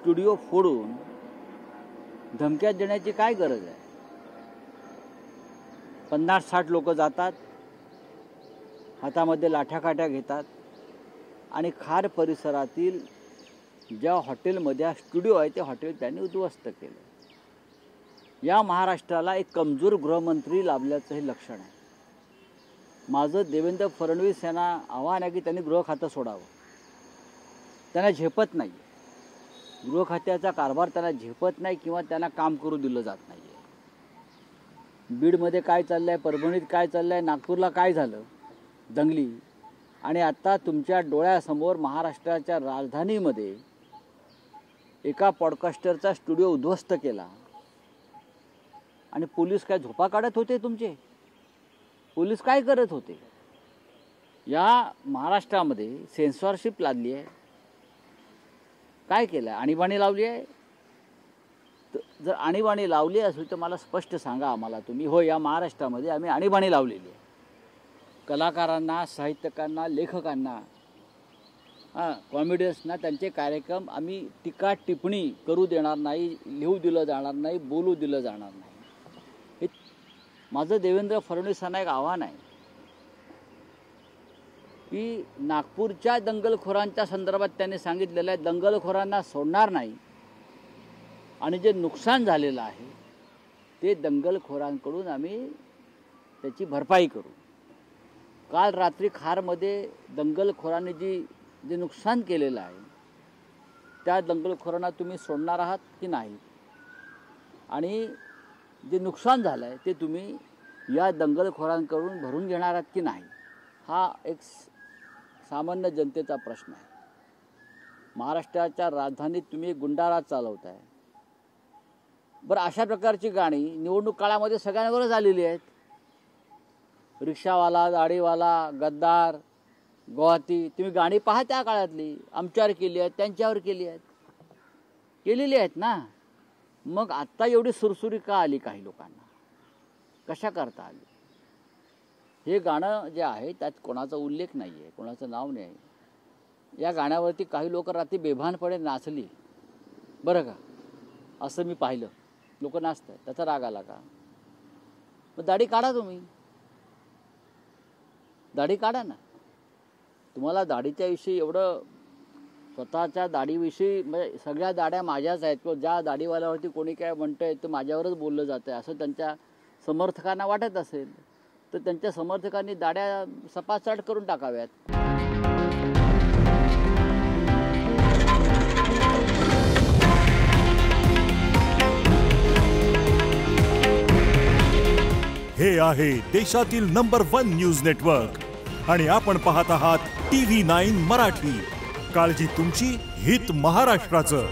Studio फोडून धमक्या देण्याची काय गरज आहे? 50-60 लोक जातात, हातामध्ये लाठ्याकाठ्या घेतात आणि खार परिसरातील ज्या हॉटेलमध्ये स्टुडिओ आहे ते हॉटेल त्यांनी उद्ध्वस्त केलं. या महाराष्ट्राला एक कमजोर गृहमंत्री लाभल्याचं हे लक्षण आहे. माझं देवेंद्र फडणवीस यांना आव्हान आहे की त्यांनी गृह खातं सोडावं. त्यांना झेपत नाही, गृह खात्याचा कारभार त्यांना झेपत नाही किंवा त्यांना काम करू दिलं जात नाही. बीडमध्ये काय चाललं आहे, परभणीत काय चाललं आहे, नागपूरला काय झालं दंगली, आणि आता तुमच्या डोळ्यासमोर महाराष्ट्राच्या राजधानीमध्ये एका पॉडकास्टरचा स्टुडिओ उद्ध्वस्त केला. आणि पोलीस काय झोपा काढत होते? तुमचे पोलीस काय करत होते? या महाराष्ट्रामध्ये सेन्सॉरशिप लादली आहे. काय केलं? आणीबाणी लावली आहे. जर आणीबाणी लावली असेल तर मला स्पष्ट सांगा आम्हाला तुम्ही. हो, या महाराष्ट्रामध्ये आम्ही आणीबाणी लावलेली आहे. कलाकारांना, साहित्यकांना, लेखकांना, कॉमेडियन्सना त्यांचे कार्यक्रम आम्ही टीका टिप्पणी करू देणार नाही, लिहू दिलं जाणार नाही, बोलू दिलं जाणार नाही. हे माझं देवेंद्र फडणवीसांना एक आव्हान आहे की नागपूरच्या दंगलखोरांच्या संदर्भात त्यांनी सांगितलेलं आहे, दंगलखोरांना सोडणार नाही आणि जे नुकसान झालेलं आहे ते दंगलखोरांकडून आम्ही त्याची भरपाई करू. काल रात्री खारमध्ये दंगलखोरांनी जे नुकसान केलेलं आहे त्या दंगलखोरांना तुम्ही सोडणार आहात की नाही, आणि जे नुकसान झालं आहे ते तुम्ही या दंगलखोरांकडून भरून घेणार आहात की नाही, हा एक सामान्य जनतेचा प्रश्न आहे. महाराष्ट्राच्या राजधानीत तुम्ही गुंडाराज चालवताय. बरं, अशा प्रकारची गाणी निवडणूक काळामध्ये सगळ्यांवरच आलेली आहेत. रिक्षावाला, दाढीवाला, गद्दार, गुवाहाटी, तुम्ही गाणी पहा त्या काळातली. आमच्यावर केली आहेत, त्यांच्यावर केली आहेत, केलेली आहेत ना. मग आत्ता एवढी सुरसुरी का आली काही लोकांना? कशा करता आली? हे गाणं जे आहे त्यात कोणाचा उल्लेख नाही आहे, कोणाचं नाव नाही आहे. या गाण्यावरती काही लोक रात्री बेभानपणे नाचली बरं का, असं मी पाहिलं. लोक नाचत आहेत, त्याचा राग आला का? मग दाढी काढा, तुम्ही दाढी काढा ना. तुम्हाला दाढीच्या विषयी एवढं, स्वतःच्या दाढीविषयी म्हणजे सगळ्या दाढ्या माझ्याच आहेत किंवा ज्या दाढीवाल्यावरती कोणी काय म्हणतं आहे तर माझ्यावरच बोललं जातं आहे असं त्यांच्या समर्थकांना वाटत असेल तर त्यांच्या समर्थकांनी दाढ्या सपासट करून टाकाव्यात. हे आहे देशातील नंबर 1 न्यूज नेटवर्क आणि आपण पाहत आहात TV9 मराठी. काळजी तुमची, हित महाराष्ट्राचं.